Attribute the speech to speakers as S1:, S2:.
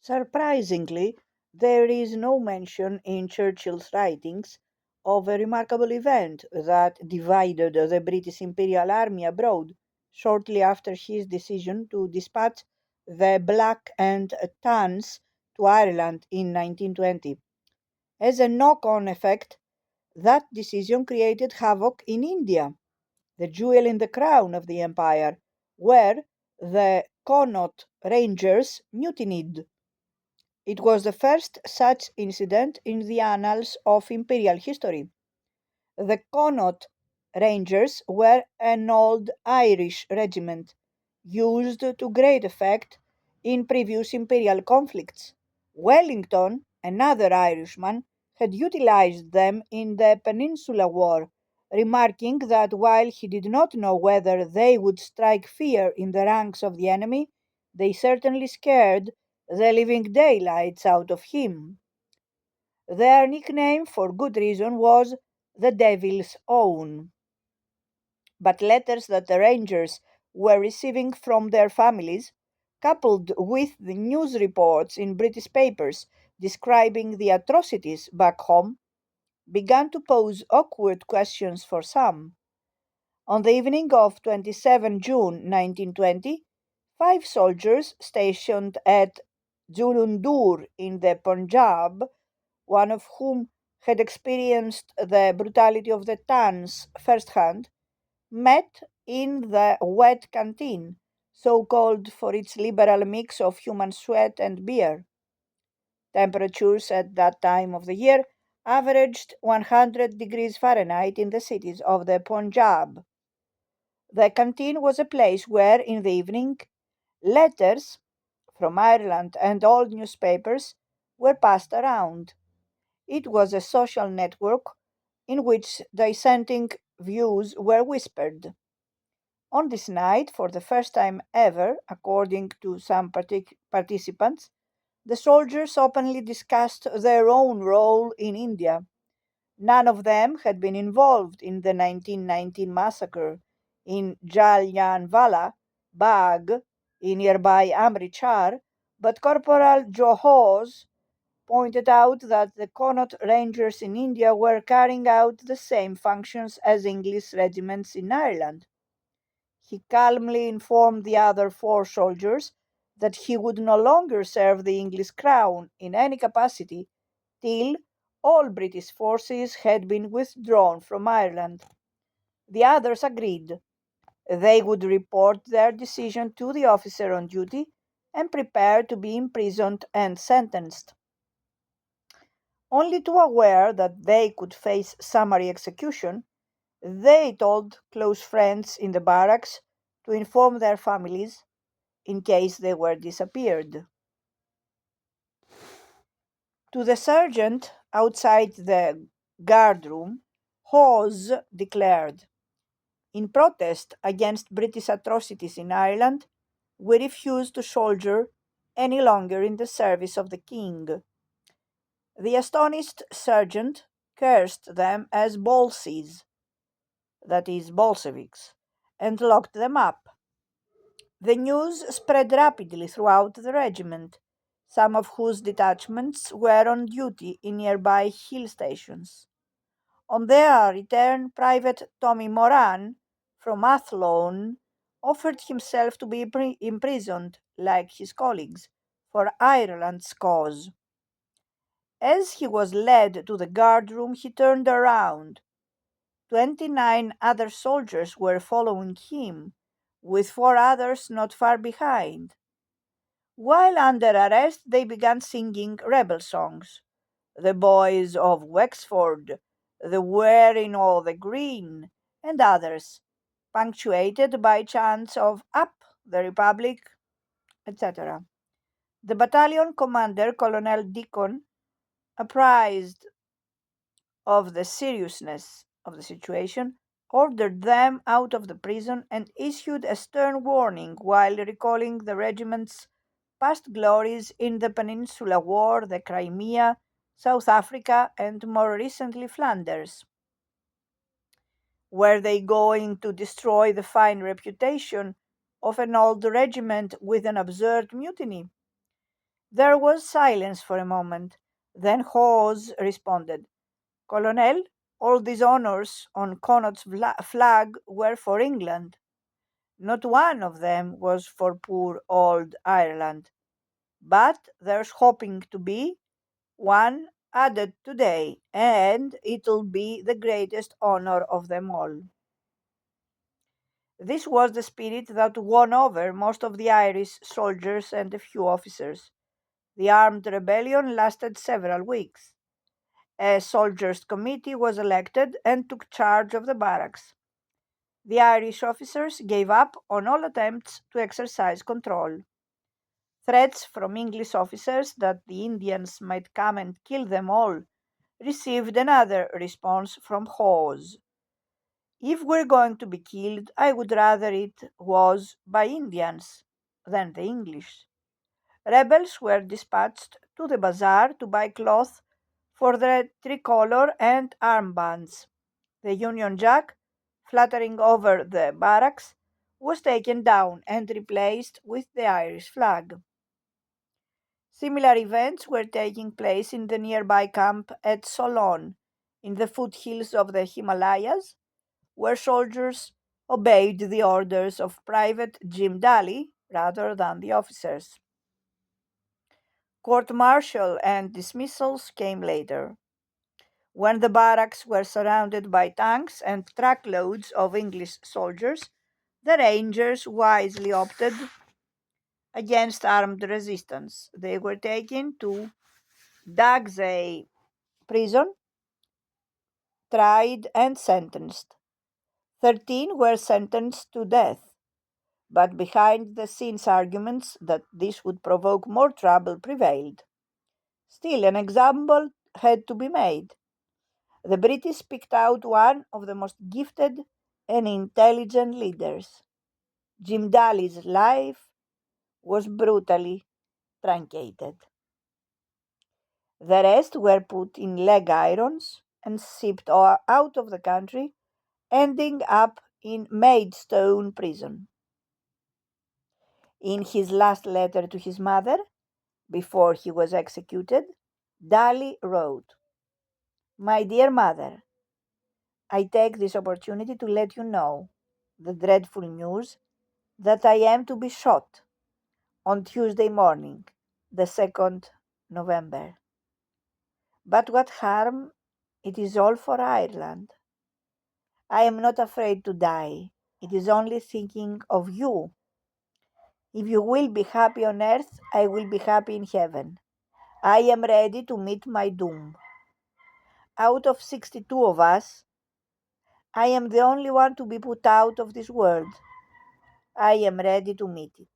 S1: Surprisingly, there is no mention in Churchill's writings of a remarkable event that divided the British Imperial Army abroad shortly after his decision to dispatch the Black and Tans to Ireland in 1920. As a knock on effect, that decision created havoc in India, the jewel in the crown of the empire, where the Connaught Rangers mutinied. It was the first such incident in the annals of imperial history. The Connaught Rangers were an old Irish regiment used to great effect in previous imperial conflicts. Wellington, another Irishman, had utilized them in the Peninsular War, remarking that while he did not know whether they would strike fear in the ranks of the enemy, they certainly scared the living daylights out of him. Their nickname, for good reason, was the Devil's Own. But letters that the Rangers were receiving from their families, coupled with the news reports in British papers describing the atrocities back home, began to pose awkward questions for some. On the evening of 27 June 1920, five soldiers stationed at Julundur in the Punjab, one of whom had experienced the brutality of the Tans firsthand, met in the wet canteen, so called for its liberal mix of human sweat and beer. Temperatures at that time of the year averaged 100 degrees Fahrenheit in the cities of the Punjab. The canteen was a place where, in the evening, letters from Ireland and old newspapers were passed around. It was a social network in which dissenting views were whispered. On this night, for the first time ever, according to some participants, the soldiers openly discussed their own role in India. None of them had been involved in the 1919 massacre in Jallianwala Bagh in nearby Amritsar, but Corporal Johos pointed out that the Connaught Rangers in India were carrying out the same functions as English regiments in Ireland. He calmly informed the other four soldiers that he would no longer serve the English crown in any capacity till all British forces had been withdrawn from Ireland. The others agreed. They would report their decision to the officer on duty and prepare to be imprisoned and sentenced. Only too aware that they could face summary execution, they told close friends in the barracks to inform their families in case they were disappeared. To the sergeant outside the guardroom, Hawes declared, "In protest against British atrocities in Ireland, we refuse to soldier any longer in the service of the King." The astonished sergeant cursed them as Bolsies, that is, Bolsheviks, and locked them up. The news spread rapidly throughout the regiment, some of whose detachments were on duty in nearby hill stations. On their return, Private Tommy Moran from Athlone offered himself to be imprisoned, like his colleagues, for Ireland's cause. As he was led to the guardroom, he turned around. 29 other soldiers were following him, with four others not far behind. While under arrest, they began singing rebel songs. The Boys of Wexford, the Wearing all the Green, and others, punctuated by chants of Up the Republic, etc. The battalion commander, Colonel Deacon, apprised of the seriousness of the situation, ordered them out of the prison and issued a stern warning while recalling the regiment's past glories in the Peninsular War, the Crimea, South Africa, and more recently Flanders. Were they going to destroy the fine reputation of an old regiment with an absurd mutiny? There was silence for a moment. Then Hawes responded, Colonel, all these honors on Connaught's flag were for England. Not one of them was for poor old Ireland. But there's hoping to be one added today, and it'll be the greatest honor of them all. This was the spirit that won over most of the Irish soldiers and a few officers. The armed rebellion lasted several weeks. A soldiers' committee was elected and took charge of the barracks. The Irish officers gave up on all attempts to exercise control. Threats from English officers that the Indians might come and kill them all received another response from Hawes. If we're going to be killed, I would rather it was by Indians than the English. Rebels were dispatched to the bazaar to buy cloth for the tricolour and armbands. The Union Jack, fluttering over the barracks, was taken down and replaced with the Irish flag. Similar events were taking place in the nearby camp at Solon, in the foothills of the Himalayas, where soldiers obeyed the orders of Private Jim Daly rather than the officers. Court martial and dismissals came later. When the barracks were surrounded by tanks and truckloads of English soldiers, the Rangers wisely opted against armed resistance. They were taken to Dagsay prison, tried, and sentenced. 13 were sentenced to death, but behind the scenes arguments that this would provoke more trouble prevailed. Still, an example had to be made. The British picked out one of the most gifted and intelligent leaders. Jim Daly's life was brutally truncated. The rest were put in leg irons and shipped out of the country, ending up in Maidstone prison. In his last letter to his mother, before he was executed, Daly wrote, My dear mother, I take this opportunity to let you know the dreadful news that I am to be shot on Tuesday morning, the 2nd November. But what harm? It is all for Ireland. I am not afraid to die. It is only thinking of you. If you will be happy on earth, I will be happy in heaven. I am ready to meet my doom. Out of 62 of us, I am the only one to be put out of this world. I am ready to meet it.